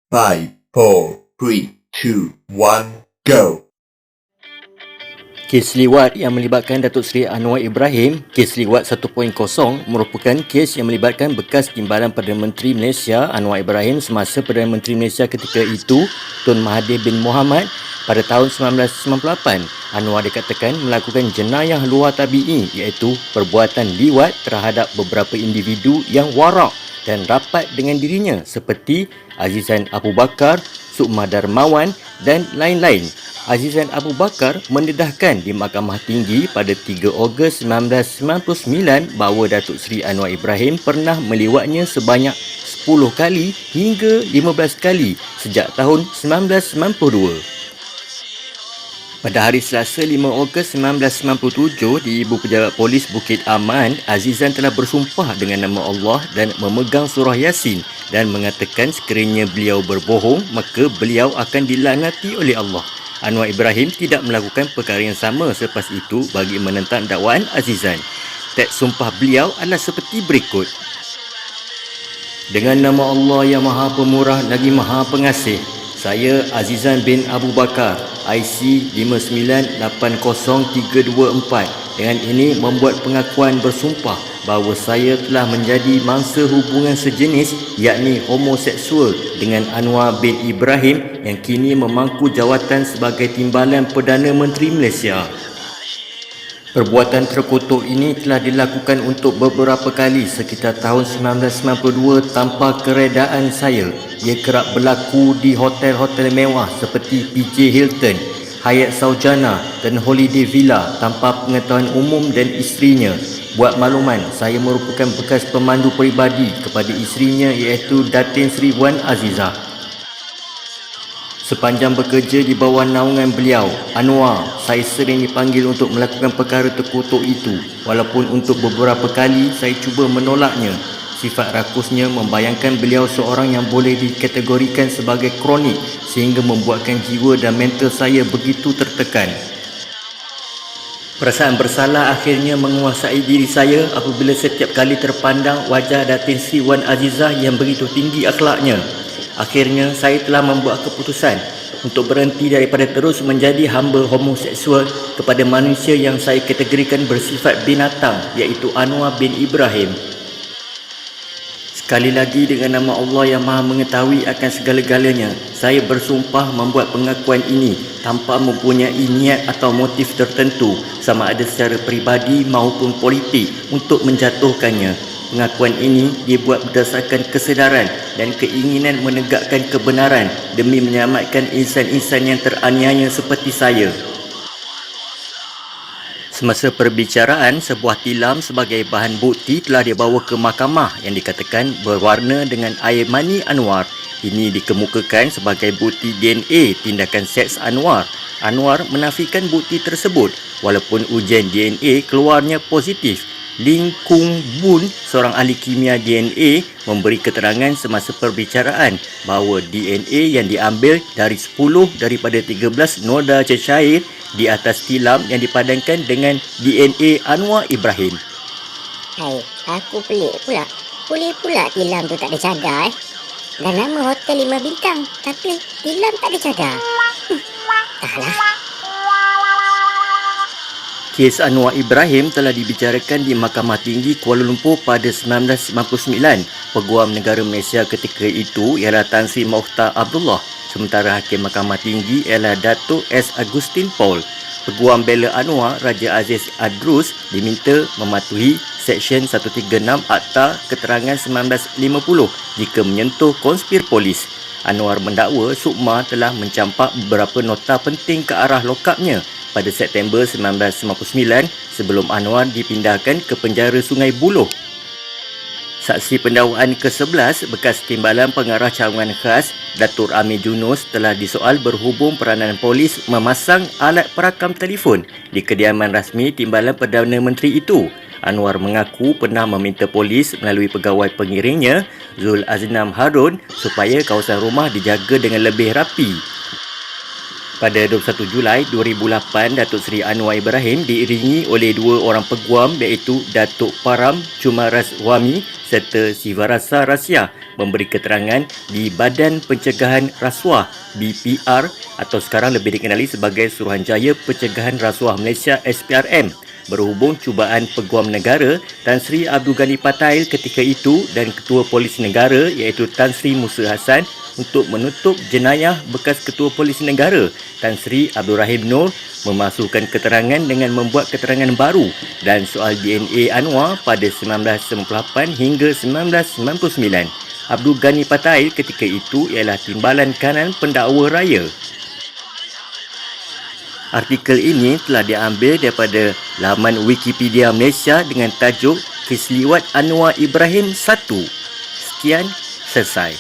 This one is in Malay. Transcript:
5, 4, 3, 2, 1, go! Kes liwat yang melibatkan Datuk Seri Anwar Ibrahim, kes liwat 1.0 merupakan kes yang melibatkan bekas Timbalan Perdana Menteri Malaysia Anwar Ibrahim semasa Perdana Menteri Malaysia ketika itu, Tun Mahathir bin Mohamad. Pada tahun 1998, Anwar dikatakan melakukan jenayah luar tabi'i iaitu perbuatan liwat terhadap beberapa individu yang warak dan rapat dengan dirinya seperti Azizan Abu Bakar, Sukma Darmawan dan lain-lain. Azizan Abu Bakar mendedahkan di Mahkamah Tinggi pada 3 Ogos 1999 bahawa Datuk Seri Anwar Ibrahim pernah meliwatnya sebanyak 10 kali hingga 15 kali sejak tahun 1992. Pada hari Selasa 5 Ogos 1997 di Ibu Pejabat Polis Bukit Aman, Azizan telah bersumpah dengan nama Allah dan memegang surah Yasin dan mengatakan sekiranya beliau berbohong, maka beliau akan dilaknati oleh Allah. Anwar Ibrahim tidak melakukan perkara yang sama selepas itu bagi menentang dakwaan Azizan. Teks sumpah beliau adalah seperti berikut. Dengan nama Allah yang Maha Pemurah lagi Maha Pengasih, saya Azizan bin Abu Bakar, IC 5980324, dengan ini membuat pengakuan bersumpah bahawa saya telah menjadi mangsa hubungan sejenis yakni homoseksual dengan Anwar bin Ibrahim yang kini memangku jawatan sebagai Timbalan Perdana Menteri Malaysia. Perbuatan terkutuk ini telah dilakukan untuk beberapa kali sekitar tahun 1992 tanpa keredaan saya. Ia kerap berlaku di hotel-hotel mewah seperti PJ Hilton, Hyatt Saujana dan Holiday Villa tanpa pengetahuan umum dan isterinya. Buat makluman, saya merupakan bekas pemandu peribadi kepada isterinya iaitu Datin Seri Wan Azizah. Sepanjang bekerja di bawah naungan beliau, Anwar, saya sering dipanggil untuk melakukan perkara terkutuk itu. Walaupun untuk beberapa kali saya cuba menolaknya. Sifat rakusnya membayangkan beliau seorang yang boleh dikategorikan sebagai kronik sehingga membuatkan jiwa dan mental saya begitu tertekan. Perasaan bersalah akhirnya menguasai diri saya apabila setiap kali terpandang wajah Datin Seri Wan Azizah yang begitu tinggi akhlaknya. Akhirnya saya telah membuat keputusan untuk berhenti daripada terus menjadi hamba homoseksual kepada manusia yang saya kategorikan bersifat binatang iaitu Anwar bin Ibrahim. Sekali lagi dengan nama Allah yang Maha Mengetahui akan segala-galanya, saya bersumpah membuat pengakuan ini tanpa mempunyai niat atau motif tertentu sama ada secara peribadi maupun politik untuk menjatuhkannya. Pengakuan ini dibuat berdasarkan kesedaran dan keinginan menegakkan kebenaran demi menyelamatkan insan-insan yang teraniaya seperti saya. Semasa perbicaraan, sebuah tilam sebagai bahan bukti telah dibawa ke mahkamah yang dikatakan berwarna dengan air mani Anwar. Ini dikemukakan sebagai bukti DNA tindakan seks Anwar. Anwar menafikan bukti tersebut walaupun ujian DNA keluarnya positif. Ling Kung Boon, seorang ahli kimia DNA, memberi keterangan semasa perbicaraan bahawa DNA yang diambil dari 10 daripada 13 noda cecair di atas tilam yang dipadankan dengan DNA Anwar Ibrahim. Hai, aku pelik pula. Boleh pula tilam tu tak ada cadar Dan nama hotel 5 bintang, tapi tilam tak ada cadar. Entahlah. Kes Anwar Ibrahim telah dibicarakan di Mahkamah Tinggi Kuala Lumpur pada 1999. Peguam Negara Malaysia ketika itu ialah Tan Sri Mokhtar Abdullah, sementara Hakim Mahkamah Tinggi ialah Datuk S. Agustin Paul. Peguam bela Anwar, Raja Aziz Adrus, diminta mematuhi Seksyen 136 Akta Keterangan 1950 jika menyentuh konspir polis. Anwar mendakwa Sukma telah mencampak beberapa nota penting ke arah lokapnya pada September 1999 sebelum Anwar dipindahkan ke penjara Sungai Buloh. Saksi pendakwaan ke-11 bekas Timbalan Pengarah Cawangan Khas Datuk Amir Junus telah disoal berhubung peranan polis memasang alat perakam telefon di kediaman rasmi Timbalan Perdana Menteri itu. Anwar mengaku pernah meminta polis melalui pegawai pengiringnya Zul Aznam Harun supaya kawasan rumah dijaga dengan lebih rapi. Pada 21 Julai 2008, Datuk Seri Anwar Ibrahim diiringi oleh dua orang peguam iaitu Datuk Param Cumaraswamy serta Sivarasa Rasya memberi keterangan di Badan Pencegahan Rasuah BPR atau sekarang lebih dikenali sebagai Suruhanjaya Pencegahan Rasuah Malaysia SPRM berhubung cubaan Peguam Negara Tan Sri Abdul Ghani Patail ketika itu dan Ketua Polis Negara iaitu Tan Sri Musa Hassan untuk menutup jenayah bekas Ketua Polis Negara Tan Sri Abdul Rahim Noor memasukkan keterangan dengan membuat keterangan baru dan soal DNA Anwar pada 1998 hingga 1999. Abdul Ghani Patail ketika itu ialah timbalan kanan pendakwa raya. Artikel ini telah diambil daripada laman Wikipedia Malaysia dengan tajuk Kes Liwat Anwar Ibrahim 1. Sekian, selesai.